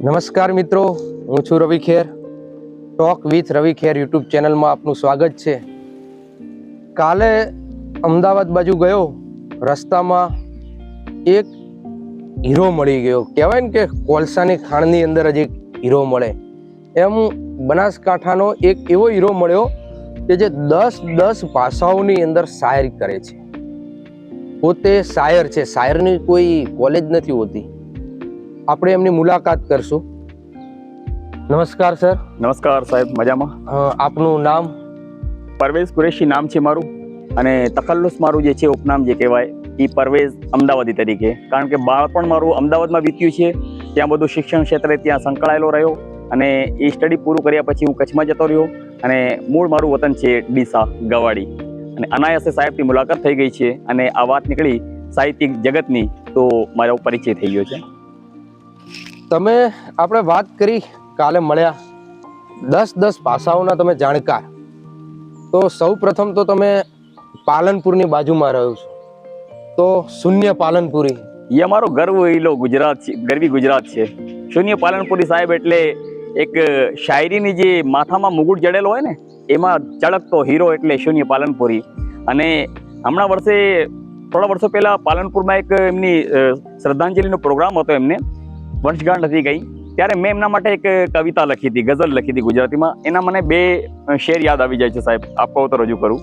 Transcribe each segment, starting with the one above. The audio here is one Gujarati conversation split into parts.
નમસ્કાર મિત્રો, હું છું Ravi Kher. Talk with Ravi Kher YouTube ચેનલમાં આપનું સ્વાગત છે. કાલે અમદાવાદ બાજુ ગયો, રસ્તામાં એક હીરો મળી ગયો. કહેવાય ને કે કોલસાની ખાણની અંદર જ એક હીરો મળે, એમ બનાસકાંઠાનો એક એવો હીરો મળ્યો કે જે 10 ભાષાઓની અંદર શાયરી કરે છે. પોતે શાયર છે, શાયરની કોઈ કોલેજ નથી હોતી. આપણે એમની મુલાકાત કરશું. નમસ્કાર સર. નમસ્કાર સાહેબ, મજામાં. આપનું નામ? પરવેઝ કુરેશી નામ છે મારું, અને તખલ્લુસ મારું જે છે ઉપનામ જે કહેવાય એ પરવેઝ અમદાવાદી તરીકે. કારણ કે બાળપણ મારું અમદાવાદમાં વીત્યું છે. ત્યાં બધું શિક્ષણ ક્ષેત્રે ત્યાં સંકળાયેલો રહ્યો, અને એ સ્ટડી પૂરું કર્યા પછી હું કચ્છમાં જતો રહ્યો, અને મૂળ મારું વતન છે ડીસા ગવાડી. અને અનાયાસે સાહેબની મુલાકાત થઈ ગઈ છે, અને આ વાત નીકળી સાહિત્યિક જગતની, તો મારો પરિચય થઈ ગયો છે. તમે આપણે વાત કરી, કાલે મળ્યા, 10 ભાષાઓના તમે જાણકાર. તો સૌ પ્રથમ તો તમે પાલનપુરની બાજુમાં રહ્યો છો, તો શૂન્ય પાલનપુરી એ અમારો ગર્વ ઈલો ગુજરાત છે, ગરવી ગુજરાત છે. શૂન્ય પાલનપુરી સાહેબ એટલે એક શાયરીની જે માથામાં મુગુટ જડેલો હોય ને, એમાં ચળકતો હીરો એટલે શૂન્ય પાલનપુરી. અને હમણાં થોડા વર્ષો પહેલા પાલનપુરમાં એક એમની શ્રદ્ધાંજલિનો પ્રોગ્રામ હતો, એમને વર્ષગાંઠ હતી ગઈ, ત્યારે મેં એમના માટે એક કવિતા લખી હતી, ગઝલ લખી હતી ગુજરાતીમાં. એના મને 2 શેર યાદ આવી જાય છે સાહેબ, આપ કહો તો રજૂ કરું.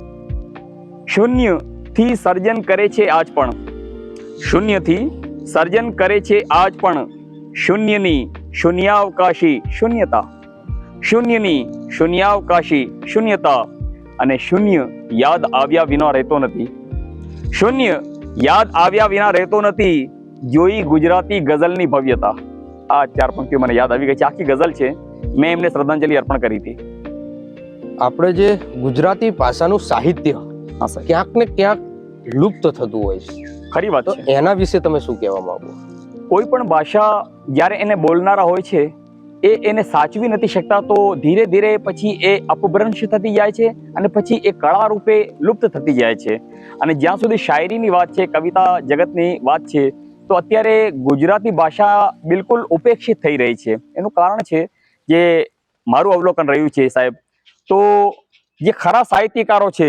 શૂન્યથી સર્જન કરે છે આજ પણ, શૂન્યથી સર્જન કરે છે આજ પણ, શૂન્યની શૂન્યાવકાશી શૂન્યતા, શૂન્યની શૂન્યાવકાશી શૂન્યતા, અને શૂન્ય યાદ આવ્યા વિના રહેતો નથી, શૂન્ય યાદ આવ્યા વિના રહેતો નથી, જોઈ ગુજરાતી ગઝલની ભવ્યતા. આ 4 પંક્તિઓ મને યાદ આવી ગઈ છે. આખી ગઝલ છે, મેં એમને શ્રદ્ધાંજલિ અર્પણ કરી હતી. આપણે જે ગુજરાતી ભાષાનું સાહિત્ય ક્યાંક ને ક્યાંક લુપ્ત થતું હોય છે, ખરી વાત છે. એના વિશે તમે શું કહેવા માંગો? કોઈ પણ ભાષા જ્યારે એને બોલનારા હોય છે, એને સાચવી નથી શકતા, તો ધીરે ધીરે પછી એ અપભ્રંશ થતી જાય છે, અને પછી એ કળા રૂપે લુપ્ત થતી જાય છે. અને જ્યાં સુધી શાયરીની વાત છે, કવિતા જગતની વાત છે, તો અત્યારે ગુજરાતી ભાષા બિલકુલ ઉપેક્ષિત થઈ રહી છે. એનું કારણ છે, જે મારું અવલોકન રહ્યું છે સાહેબ, તો જે ખરા સાહિત્યકારો છે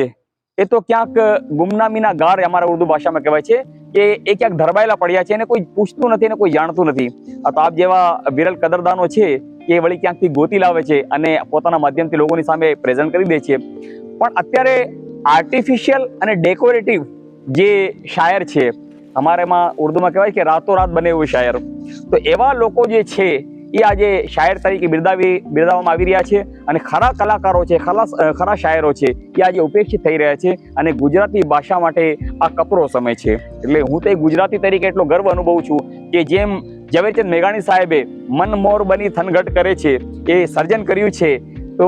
એ તો ક્યાંક ગુમનામીના ગાર અમારા ઉર્દુ ભાષામાં કહેવાય છે, કે એ ક્યાંક ધરબાયેલા પડ્યા છે, એને કોઈ પૂછતું નથી, એને કોઈ જાણતું નથી. તો આપ જેવા વિરલ કદરદાનો છે, એ વળી ક્યાંકથી ગોતી લાવે છે, અને પોતાના માધ્યમથી લોકોની સામે પ્રેઝન્ટ કરી દે છે. પણ અત્યારે આર્ટિફિશિયલ અને ડેકોરેટિવ જે શાયર છે, અમારે એમાં ઉર્દુમાં કહેવાય કે રાતોરાત બને એવું શાયર, તો એવા લોકો જે છે એ આજે શાયર તરીકે બિરદાવવામાં આવી રહ્યા છે. અને ખરા કલાકારો છે, ખરા શાયરો છે, એ આજે ઉપેક્ષિત થઈ રહ્યા છે. અને ગુજરાતી ભાષા માટે આ કપરો સમય છે. એટલે હું તો ગુજરાતી તરીકે એટલો ગર્વ અનુભવું છું કે જેમ ઝવેરચંદ મેઘાણી સાહેબે મન મોર બની થનગટ કરે છે, એ સર્જન કર્યું છે, તો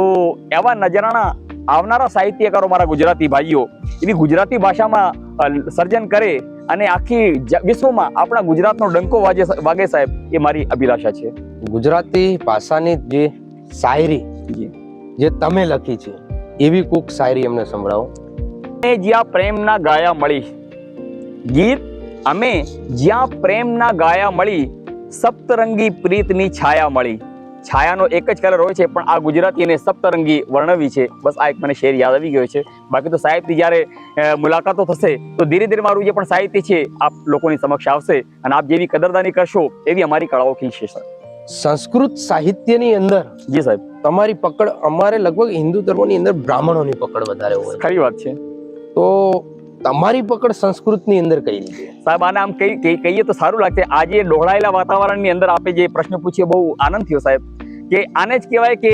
એવા નજરાણા આવનારા સાહિત્યકારો મારા ગુજરાતી ભાઈઓ એવી ગુજરાતી ભાષામાં સર્જન કરે, અને આખી વિશ્વમાં આપણા ગુજરાતનો ડંકો વાગે સાહેબ, એ મારી અભિલાષા છે. ગુજરાતી ભાષાની જે શાયરી જે તમે લખી છે, એવી કોઈક શાયરી અમને સંભળાવો. જ્યાં પ્રેમના ગાયા મળી, ગીત અમે જ્યાં પ્રેમના ગાયા મળી, સપ્તરંગી પ્રીતની છાયા મળી. છાયાનો એક જ કલર હોય છે, પણ આ ગુજરાતી એને સપ્તરંગી વર્ણવી છે. બસ આ એક મને શેર યાદ આવી ગયો છે. બાકી તો સાહિત્ય જ્યારે મુલાકાતો થશે, તો ધીરે ધીરે મારું જે પણ સાહિત્ય છે આપ લોકોની સમક્ષ આવશે, અને આપ જેવી કદરદાની કરશો એવી અમારી કળાઓ ખીલશે. સંસ્કૃત સાહિત્યની અંદર જી સાહેબ તમારી પકડ, અમારે લગભગ હિન્દુ ધર્મની અંદર બ્રાહ્મણોની પકડ વધારે હોય. ખરી વાત છે. તો તમારી પકડ સંસ્કૃતની અંદર કઈ રીતે સાહેબ? આને આમ કહીએ તો સારું લાગશે. આજે ડોળાયેલા વાતાવરણની અંદર આપે જે પ્રશ્ન પૂછ્યો, બહુ આનંદ થયો સાહેબ, કે આને જ કહેવાય કે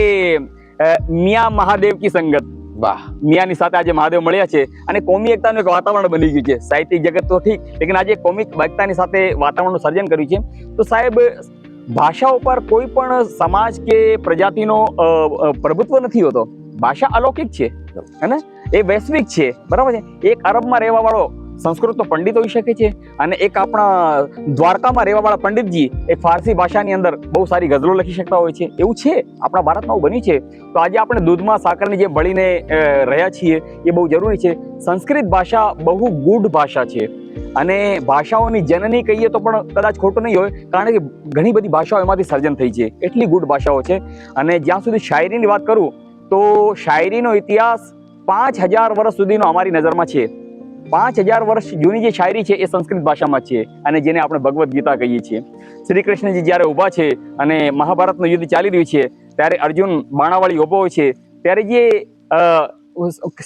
મિયા મહાદેવ કી સંગત. વાહ! મિયાની સાથે આજે મહાદેવ મળ્યા છે, અને કોમી એકતાનું એક વાતાવરણ બની ગયું છે. સાહિત્યિક જગત તો ઠીક, લેકિન આજે કોમિક એકતાની સાથે વાતાવરણનું સર્જન કર્યું છે. તો સાહેબ, ભાષા ઉપર કોઈ પણ સમાજ કે પ્રજાતિનો પ્રભુત્વ નથી હોતો. ભાષા અલૌકિક છે, હે ને? એ વૈશ્વિક છે, બરાબર છે. એક અરબમાં રહેવા વાળો સંસ્કૃતનો પંડિત હોઈ શકે છે, અને એક આપણા દ્વારકામાં રહેવા વાળા પંડિતજી એ ફારસી ભાષાની અંદર બહુ સારી ગઝલો લખી શકતા હોય છે. એવું છે, આપણા ભારતમાં એવું બન્યું છે. તો આજે આપણે દૂધમાં સાકરની જે ભળીને રહ્યા છીએ, એ બહુ જરૂરી છે. સંસ્કૃત ભાષા બહુ ગૂઢ ભાષા છે, અને ભાષાઓની જનની કહીએ તો પણ કદાચ ખોટું નહીં હોય, કારણ કે ઘણી બધી ભાષાઓ એમાંથી સર્જન થઈ છે, એટલી ગુડ ભાષાઓ છે. અને જ્યાં સુધી શાયરીની વાત કરું તો શાયરીનો ઇતિહાસ 5000 વર્ષ સુધીનો અમારી નજરમાં છે. 5000 વર્ષ જૂની જે શાયરી છે એ સંસ્કૃત ભાષામાં છે, અને જેને આપણે ભગવદ્ ગીતા કહીએ છીએ. શ્રી કૃષ્ણજી જ્યારે ઊભા છે અને મહાભારતનું યુદ્ધ ચાલી રહ્યું છે, ત્યારે અર્જુન બાણાવાળી ઊભો હોય છે, ત્યારે જે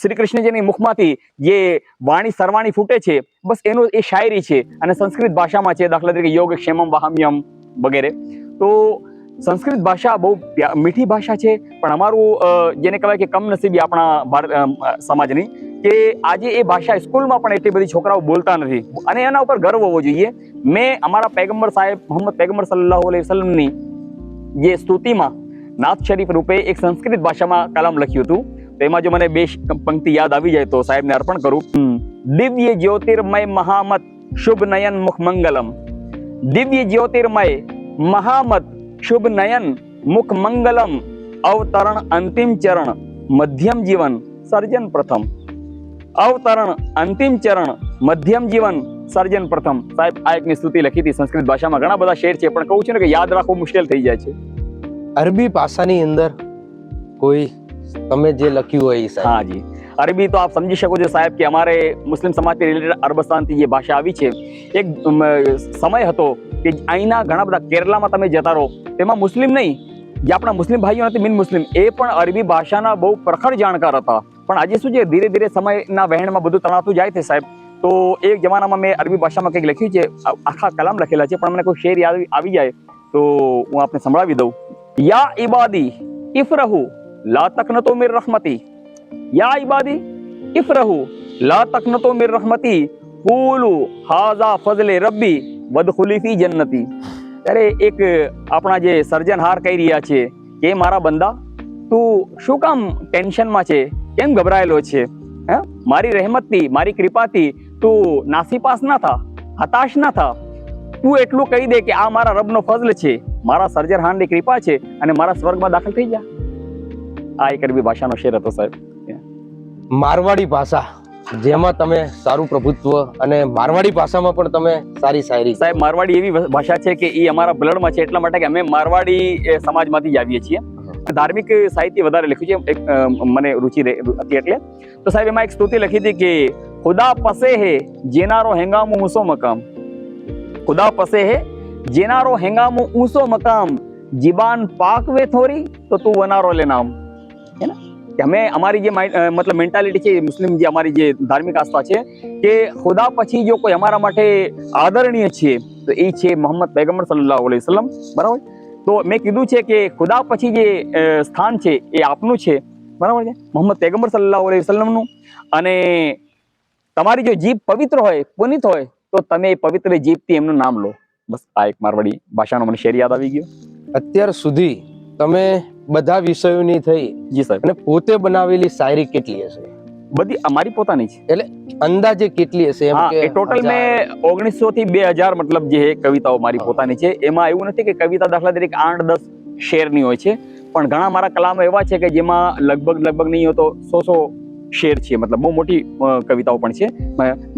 શ્રી કૃષ્ણજીની મુખમાંથી જે વાણી સરવાણી ફૂટે છે, બસ એનો એ શાયરી છે અને સંસ્કૃત ભાષામાં છે. દાખલા તરીકે યોગ ક્ષેમમ વાહમ્યમ વગેરે. તો સંસ્કૃત ભાષા બહુ મીઠી ભાષા છે, પણ અમારું જેને કહેવાય કે કમનસીબી આપણા ભારત સમાજની, કે આજે એ ભાષા સ્કૂલમાં પણ એટલી બધી છોકરાઓ બોલતા નથી, અને એના ઉપર ગર્વ હોવો જોઈએ. મેં અમારા પૈગંબર સાહેબ મોહમ્મદ પૈગંબર સલ્લલ્લાહુ અલૈહિ વસલ્લમની જે સ્તુતિમાં નાત શરીફ રૂપે એક સંસ્કૃત ભાષામાં કલામ લખ્યું હતું. તો એમાં જો મને 2 પંક્તિ યાદ આવી જાય તો સાહેબને અર્પણ કરું. દિવ્ય જ્યોતિર્મય મહામત શુભ નયન મુખ મંગલમ. દિવ્ય જ્યોતિર્મય મહામત શુભ નયન મુખ મંગલમ. અવતરણ અંતિમ ચરણ મધ્યમ જીવન સર્જન પ્રથમ. અવતરણ અંતિમ ચરણ મધ્યમ જીવન સર્જન પ્રથમ. સાહેબ આ એકની સ્તુતિ લખી હતી સંસ્કૃત ભાષામાં. ઘણા બધા શેર છે, પણ કહું છું ને કે યાદ રાખવું મુશ્કેલ થઈ જાય છે. અરબી ભાષાની અંદર કોઈ તમે જે લખ્યું હોય એ સાહેબ? હા જી, અરબી તો આપ સમજી શકો છો સાહેબ કે અમારે મુસ્લિમ સમાજથી રિલેટેડ અરબસ્તાનથી જે ભાષા આવી છે, એક સમય હતો કે અહીંના ઘણા બધા કેરલામાં તમે જતા રહો, તેમાં મુસ્લિમ નહીં, જે આપણા મુસ્લિમ ભાઈઓ નથી, બિન મુસ્લિમ, એ પણ અરબી ભાષાના બહુ પ્રખર જાણકાર હતા. પણ આજે શું છે, ધીરે ધીરે સમયના વહેણમાં બધું તણાતું જાય છે સાહેબ. તો એક જમાનામાં મેં અરબી ભાષામાં કંઈક લખ્યું છે, આખા કલામ લખેલા છે, પણ મને કોઈ શેર યાદ આવી જાય તો હું આપને સંભળાવી દઉં. યા ઇબાદી ઇફરહુ લા તકનતો મિર રહમતી. યા ઇબાદી ઇફરહુ લા તકનતો મિર રહમતી. કુલુ હાઝા ફઝલે રબ્બી વદખુલી ફી જન્નતી. ત્યારે એક આપણા જે સર્જનહાર કહી રહ્યા છે કે મારા બંદા, તું શું કામ ટેન્શનમાં છે, કેમ ગભરાયેલો છે? મારી રહેમતથી, મારી કૃપાથી તું નાસીપાસ ના થા, હતાશ ના થા. તું એટલું કહી દે કે આ મારા રબનો ફઝલ છે, મારા સર્જનહારની કૃપા છે, અને મારા સ્વર્ગમાં દાખલ થઈ જા. આ એક અરબી ભાષાનો શેર હતો સાહેબ. મારવાડી ભાષા, જેમાં તમે સારું પ્રભુત્વ, અને મારવાડી ભાષામાં પણ તમે સારી શાયરી. સાહેબ મારવાડી એવી ભાષા છે કે એ અમારા બ્લડમાં છે, એટલા માટે કે અમે મારવાડી સમાજમાંથી જ આવીએ છીએ. ધાર્મિક સાહિત્ય વધારે લખ્યું છે, મને રુચિ હતી એટલે. તો સાહેબ એમાં એક સ્તુતિ લખી હતી કે ખુદા પસે હે જેનારો હેંગામો ઊંસો મકામ. ખુદા પસે હે જેનારો હેંગામો ઊંસો મકામ. જીબાન પાકવે થોરી તો તું વનારો લે નામ. હે ને, કે અમે અમારી જે મતલબ મેન્ટાલિટી છે, મુસ્લિમ જે અમારી જે ધાર્મિક આસ્થા છે, કે ખુદા પછી જો કોઈ અમારા માટે આદરણીય છે તો એ છે મોહમ્મદ પૈગંબર સલ્લલ્લાહુ અલૈહિ વસલ્લમ. બરાબર. તો મેં કીધું છે કે ખુદા પછી જે સ્થાન છે એ આપનું છે, બરાબર છે, મોહમ્મદ પૈગંબર સલ્લલ્લાહુ અલૈહિ વસલ્લમનું. અને તમારી જો જીભ પવિત્ર હોય, પુનિત હોય, તો તમે એ પવિત્ર જીભથી એમનું નામ લો. બસ આ એક મારવાડી ભાષાનો મને શેર યાદ આવી ગયો. અત્યાર સુધી તમે બધા વિષયોની થઈ. જી સાહેબ. અને પોતે બનાવેલી શાયરી કેટલી હશે? બધી અમારી પોતાની છે. એટલે અંદાજે કેટલી હશે? એમ કે ટોટલ મેં 1900 થી 2000 મતલબ જે કવિતાઓ મારી પોતાની છે. એમાં એવું નથી કે કવિતા દાખલા તરીકે 8-10 શેરની હોય છે, પણ ઘણા મારા કલામો એવા છે કે જેમાં લગભગ નહીં હોય તો 100 શેર છે. મતલબ બહુ મોટી કવિતાઓ પણ છે,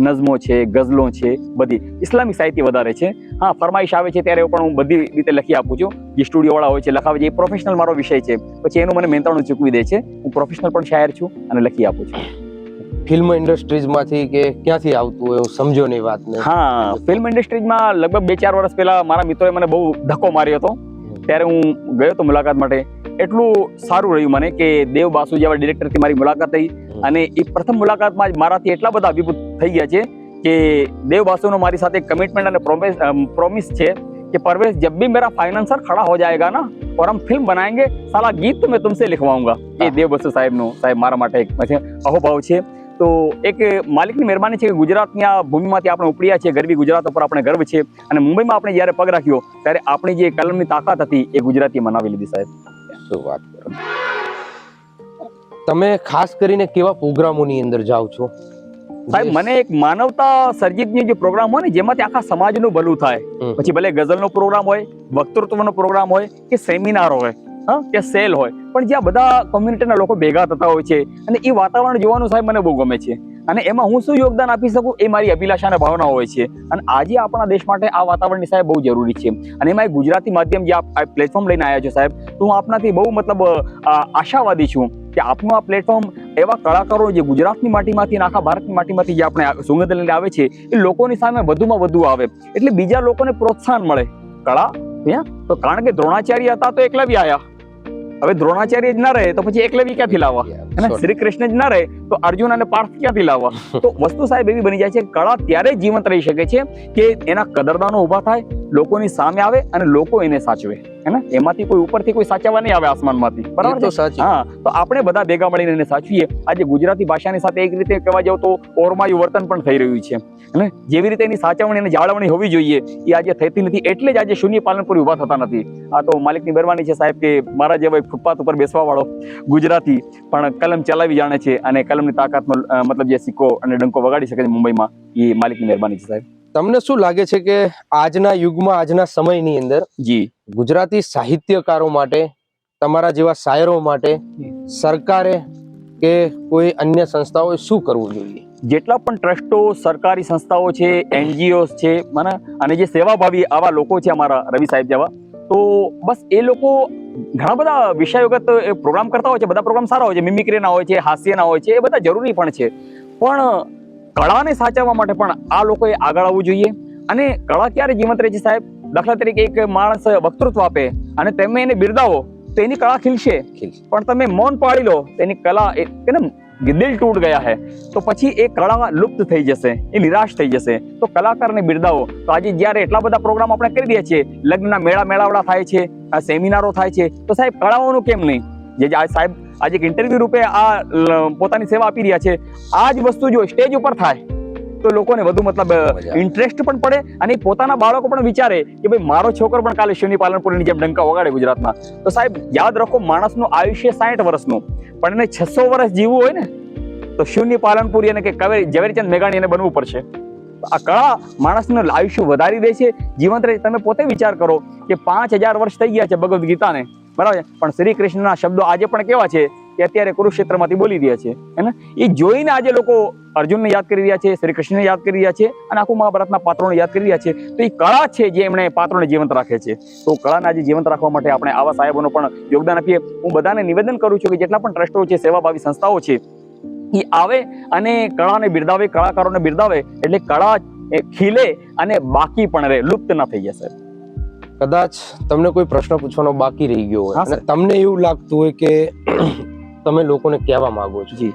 નઝમો છે, ગઝલો છે, બધી ઇસ્લામિક સાહિત્ય વધારે છે. હા, ફરમાઈશ આવે છે ત્યારે પણ હું બધી રીતે લખી આપું છું. જે સ્ટુડિયો વાળા હોય છે, લખાવે છે, એ પ્રોફેશનલ મારો વિષય છે, પછી એનું મને મહેનતાણું ચૂકવી દે છે. હું પ્રોફેશનલ પણ શાયર છું અને લખી આપું છું. ફિલ્મ ઇન્ડસ્ટ્રીઝમાંથી કે ક્યાંથી આવતું હોય એવું સમજો નહીં વાતને. હા, ફિલ્મ ઇન્ડસ્ટ્રીઝમાં લગભગ 2-4 વર્ષ પહેલા મારા મિત્રોએ મને બહુ ધક્કો માર્યો હતો. ત્યારે હું ગયો હતો મુલાકાત માટે. એટલું સારું રહ્યું મને કે દેવ બાસુ જેવા ડિરેક્ટરથી મારી મુલાકાત થઈ, અને એ પ્રથમ મુલાકાતમાં જ મારાથી એટલા બધા અભિભૂત થઈ ગયા છે કે દેવ બાસુનો મારી સાથે કમિટમેન્ટ અને પ્રોમિસ છે कि परवेश जब भी मेरा फाइनेंसर खड़ा हो जाएगा ना और हम फिल्म बनाएंगे, साला गीत तो मैं तुमसे लिखवाऊंगा. ये देव बसु साहेब નો સાહેબ મારા માટે એક અહોભાવ છે. તો એક માલિકની મહેરબાની છે કે ગુજરાતની આ ભૂમિમાંથી આપણે ઉપડ્યા છે, ગરવી ગુજરાત ઉપર આપણે ગર્વ છે, અને મુંબઈમાં આપણે જ્યારે પગ રાખ્યો ત્યારે આપણી જે કલમની તાકાત હતી એ ગુજરાતી મનાવી લીધી. સાહેબ શું વાત કરો. તમે ખાસ કરીને કેવા પ્રોગ્રામોની અંદર જાઓ છો? સાહેબ મને એક માનવતા સર્જિતની જે પ્રોગ્રામ હોય ને, જેમાંથી આખા સમાજનું ભલું થાય, પછી ભલે ગઝલનો પ્રોગ્રામ હોય, વક્તૃત્વનો પ્રોગ્રામ હોય, કે સેમિનાર હોય, કે સેલ હોય, પણ જ્યાં બધા કોમ્યુનિટીના લોકો ભેગા થતા હોય છે અને એ વાતાવરણ જોવાનું સાહેબ મને બહુ ગમે છે. અને એમાં હું શું યોગદાન આપી શકું એ મારી અભિલાષા અને ભાવના હોય છે. અને આજે આપણા દેશ માટે આ વાતાવરણની સાહેબ બહુ જરૂરી છે. અને એમાં એક ગુજરાતી માધ્યમ જે આપ પ્લેટફોર્મ લઈને આવ્યા છો સાહેબ, તો હું આપનાથી બહુ મતલબ આશાવાદી છું કે આપનું આ પ્લેટફોર્મ એવા કલાકારો જે ગુજરાતની માટીમાંથી અને આખા ભારતની માટીમાંથી જે આપણે સુગંધ લઈને આવે છે એ લોકોની સામે વધુમાં વધુ આવે, એટલે બીજા લોકોને પ્રોત્સાહન મળે. કળા તો કારણ કે દ્રોણાચાર્ય હતા તો એકલવ્ય આયા, હવે દ્રોણાચાર્ય જ ના રહે તો પછી એકલવ્ય ક્યાંથી લાવવા, શ્રી કૃષ્ણ જ ના રહે તો અર્જુન અને પાર્થ ક્યાંથી લાવવા. તો વસ્તુ સાહેબ એવી બની જાય છે, કળા ત્યારે જીવંત રહી શકે છે કે એના કદરદાનો ઉભા થાય, લોકોની સામે આવે અને લોકો એને સાચવે, હે ને. એમાંથી કોઈ ઉપરથી કોઈ સાચવવા નહીં આવે આસમાનમાંથી, બરાબર તો છે? સાચી. હા, તો આપણે બધા ભેગા મળીને એને સાચવીએ. આજે ગુજરાતી ભાષાની સાથે એક રીતે કહેવા જાવ તો ઓરમાયું વર્તન પણ થઈ રહ્યું છે, અને જેવી રીતે એની સાચવણી અને જાળવણી હોવી જોઈએ એ આજે થતી નથી, એટલે જ આજે શૂન્ય પાલનપુરી ઉભા થતા નથી. આ તો માલિકની મહેરબાની છે સાહેબ કે મારા જેવા ફૂટપાથ ઉપર બેસવા વાળો ગુજરાતી પણ કલમ ચલાવી જાણે છે અને કલમની તાકાતનો મતલબ જે સિક્કો અને ડંકો વગાડી શકે છે મુંબઈમાં, એ માલિકની મહેરબાની છે સાહેબ. તમને શું લાગે છે કે આજના યુગમાં, આજના સમયની અંદર જી, ગુજરાતી સાહિત્યકારો માટે, તમારા જેવા શાયરો માટે સરકારે કે કોઈ અન્ય સંસ્થાઓએ શું કરવું જોઈએ? જેટલા પણ ટ્રસ્ટો, સરકારી સંસ્થાઓ છે, NGOs છે, મને અને જે સેવાભાવી આવા લોકો છે અમારા રવિ સાહેબ જેવા, તો બસ એ લોકો ઘણા બધા વિષયોગત પ્રોગ્રામ કરતા હોય છે. બધા પ્રોગ્રામ સારા હોય છે, મિમિક્રીના હોય છે, હાસ્યના હોય છે, એ બધા જરૂરી પણ છે, પણ કળાને સાચવવા માટે પણ આ લોકોએ આગળ આવવું જોઈએ. અને કળા ક્યારે જીવંત રહે છે સાહેબ? દાખલા તરીકે એક માણસ વક્તૃત્વ આપે અને તમે એને બિરદાવો તો એની કળા ખીલશે, પણ તમે મૌન પાડી લો તો એની કલા દિલ તૂટ ગયા હે તો પછી એ કળા લુપ્ત થઈ જશે, એ નિરાશ થઈ જશે. તો કલાકારને બિરદાવો. તો આજે જ્યારે એટલા બધા પ્રોગ્રામ આપણે કરી રહ્યા છીએ, લગ્નના મેળાવડા થાય છે, આ સેમિનારો થાય છે, તો સાહેબ કળાઓનું કેમ નહીં? જે સાહેબ આજે એક ઇન્ટરવ્યુ રૂપે આ પોતાની સેવા આપી રહ્યા છે, આ જ વસ્તુ જો સ્ટેજ ઉપર થાય તો લોકોને વધુ મતલબ ઇન્ટરેસ્ટ પણ પડે અને પોતાના બાળકો પણ વિચારે કે ભાઈ મારો છોકરો પણ કાલે શૂન્ય પાલનપુરની જેમ ડંકા વગાડે ગુજરાતમાં. તો સાહેબ યાદ રાખો, માણસનું આયુષ્ય 60 વર્ષનું, પણ એને 600 વર્ષ જીવવું હોય ને તો શૂન્ય પાલનપુરી અને કે ઝવેરચંદ મેઘાણી એને બનવું પડશે. આ કળા માણસનું આયુષ્ય વધારી દે છે, જીવંત રહે. તમે પોતે વિચાર કરો કે 5000 વર્ષ થઈ ગયા છે ભગવદ્ ગીતાને, બરાબર, પણ શ્રી કૃષ્ણના શબ્દો આજે પણ કેવા છે કે અત્યારે કુરુક્ષેત્રમાંથી બોલી રહ્યા છે, હે ને. એ જોઈને આજે લોકો અર્જુનને યાદ કરી રહ્યા છે, શ્રી કૃષ્ણને યાદ કરી રહ્યા છે અને આખું મહાભારતના પાત્રોને યાદ કરી રહ્યા છે. તો એ કળા છે જે એમણે પાત્રોને જીવંત રાખે છે. તો કળાને આજે જીવંત રાખવા માટે આપણે આવા સાહેબોનો પણ યોગદાન આપીએ. હું બધાને નિવેદન કરું છું કે જેટલા પણ ટ્રસ્ટો છે, સેવાભાવી સંસ્થાઓ છે, એ આવે અને કળાને બિરદાવે, કલાકારોને બિરદાવે, એટલે કળા ખીલે અને બાકી પણ રહે, લુપ્ત ના થઈ જશે. કદાચ તમને કોઈ પ્રશ્ન પૂછવાનો બાકી રહી ગયો હોય અને તમને એવું લાગતું હોય કે તમે લોકોને કહેવા માંગો છો, જી,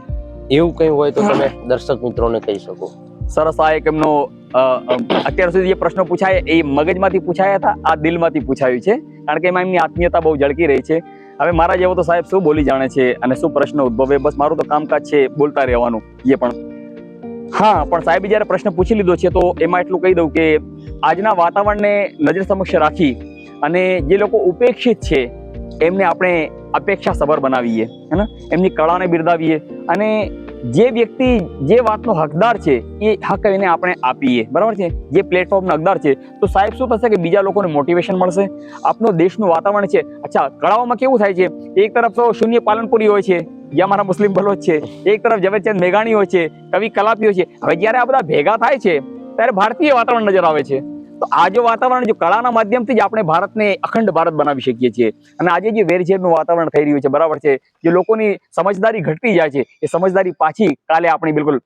એવું કંઈ હોય તો તમે દર્શક મિત્રોને કહી શકો. સરસ. આ એક એમનો અત્યાર સુધી જે પ્રશ્નો પૂછાય એ મગજમાંથી પૂછાયા હતા, આ દિલમાંથી પૂછાયું છે, કારણ કે એમાં એમની આત્મીયતા બહુ ઝળકી રહી છે. હવે મારા જેવો તો સાહેબ શું બોલી જાણે છે અને શું પ્રશ્ન ઉદ્ભવે, બસ મારું તો કામકાજ છે બોલતા રહેવાનું. એ પણ હા, પણ સાહેબે જયારે પ્રશ્ન પૂછી લીધો છે તો એમાં એટલું કહી દઉં કે આજના વાતાવરણને નજર સમક્ષ રાખી અને જે લોકો ઉપેક્ષિત છે એમને આપણે અપેક્ષા સભર બનાવીએ, હે ને, એમની કળાને બિરદાવીએ અને જે વ્યક્તિ જે વાતનો હકદાર છે એ હક એને આપણે આપીએ, બરાબર છે, જે પ્લેટફોર્મનો હકદાર છે. તો સાહેબ શું થશે કે બીજા લોકોને મોટિવેશન મળશે. આપનો દેશનું વાતાવરણ છે, અચ્છા, કળાઓમાં કેવું થાય છે, એક તરફ તો શૂન્ય પાલનપુરી હોય છે, જે અમારા મુસ્લિમ બલોચ છે, એક તરફ ઝવેરચંદ મેઘાણી હોય છે, કવિ કલાપી હોય છે. હવે જયારે આ બધા ભેગા થાય છે ત્યારે ભારતીય વાતાવરણ નજર આવે છે. તો આ જો વાતાવરણ, જો કળાના માધ્યમથી જ આપણે ભારતને અખંડ ભારત બનાવી શકીએ છીએ. અને આજે જે વેરઝેરનું વાતાવરણ થઈ રહ્યું છે, બરાબર છે, જે લોકોની સમજદારી ઘટતી જાય છે, એ સમજદારી પાછી કાલે આપણી બિલકુલ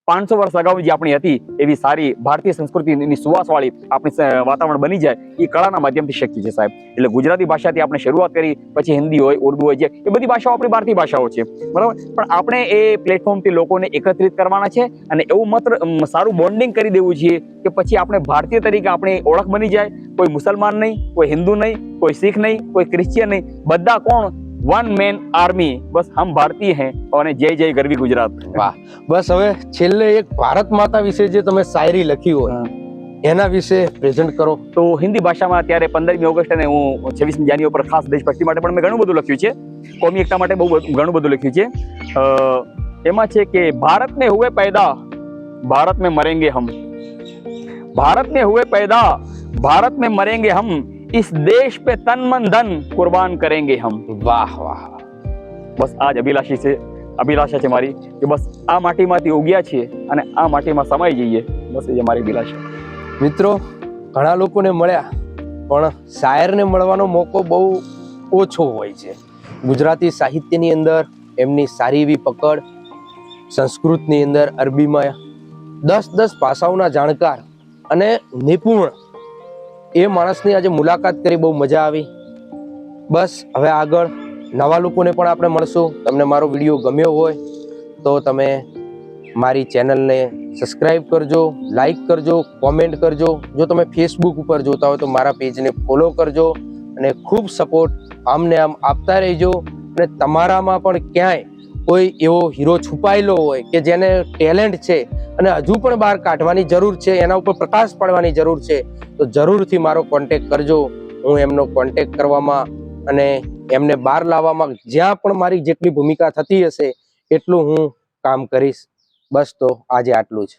500 વર્ષ અગાઉ જે આપણી હતી એવી સારી ભારતીય સંસ્કૃતિની સુવાસવાળી આપણી વાતાવરણ બની જાય, એ કળાના માધ્યમથી શક્ય છે સાહેબ. એટલે ગુજરાતી ભાષાથી આપણે શરૂઆત કરી, પછી હિન્દી હોય, ઉર્દુ હોય, જે એ બધી ભાષાઓ આપણી ભારતીય ભાષાઓ છે, બરાબર, પણ આપણે એ પ્લેટફોર્મથી લોકોને એકત્રિત કરવાના છે અને એવું માત્ર સારું બોન્ડિંગ કરી દેવું જોઈએ કે પછી આપણે ભારતીય તરીકે આપણી ઓળખ બની જાય. કોઈ મુસલમાન નહીં, કોઈ હિન્દુ નહીં, કોઈ શીખ નહીં, કોઈ ક્રિશ્ચિયન નહીં, બધા કોણ? વન મેન આર્મી, બસ હમ ભારતીય હૈ અને જય જય ગરવી ગુજરાત. વાહ. બસ હવે છેલ્લે એક ભારત માતા વિશે જે તમે શાયરી લખી હોય એના વિશે પ્રેઝન્ટ કરો. તો હિન્દી ભાષામાં અત્યારે 15મી ઓગસ્ટ અને હું 26મી જાન્યુઆરી પર ખાસ દેશભક્તિ માટે પણ મેં ઘણું બધું લખ્યું છે, કોમી એકતા માટે બહુ ઘણું બધું લખ્યું છે. એમાં છે કે ભારત में हुए पैदा भारत में मरेंगे हम, भारत में हुए पैदा भारत में मरेंगे हम, इस देश पे तन मन धन कुर्बान करेंगे हम. વાહ વાહ. બસ આ જ અભિલાષી છે. અભિલાષા છે મારી કે બસ આ માટીમાંથી ઉગ્યા છીએ અને આ માટીમાં સમાઈ જઈએ, બસ એ જ મારી અભિલાષા. મિત્રો, ઘણા લોકોને મળ્યા પણ શાયરને મળવાનો મોકો બહુ ઓછો હોય છે. ગુજરાતી સાહિત્યની અંદર એમની સારી એવી પકડ, સંસ્કૃતની અંદર અરબીમાં 10 ભાષાઓના જાણકાર અને નિપુણ એ માણસની આજે મુલાકાત કરી બહુ મજા આવી. બસ હવે આગળ નવા લોકોને પણ આપણે મળશું. તમને મારો વિડીયો ગમ્યો હોય તો તમે મારી ચેનલને સબસ્ક્રાઈબ કરજો, લાઈક કરજો, કોમેન્ટ કરજો. જો તમે ફેસબુક ઉપર જોતા હોય તો મારા પેજને ફોલો કરજો અને ખૂબ સપોર્ટ આમને આમ આપતા રહેજો. અને તમારામાં પણ ક્યાંય કોઈ એવો હીરો છુપાયેલો હોય કે જેને ટેલેન્ટ છે અને હજુ પણ બહાર કાઢવાની જરૂર છે, એના ઉપર પ્રકાશ પાડવાની જરૂર છે, તો જરૂરથી મારો કોન્ટેક્ટ કરજો. હું એમનો કોન્ટેક્ટ કરવામાં અને એમને બહાર લાવવામાં જ્યાં પણ મારી જેટલી ભૂમિકા થતી હશે એટલું હું કામ કરીશ. બસ તો આજે આટલું જ.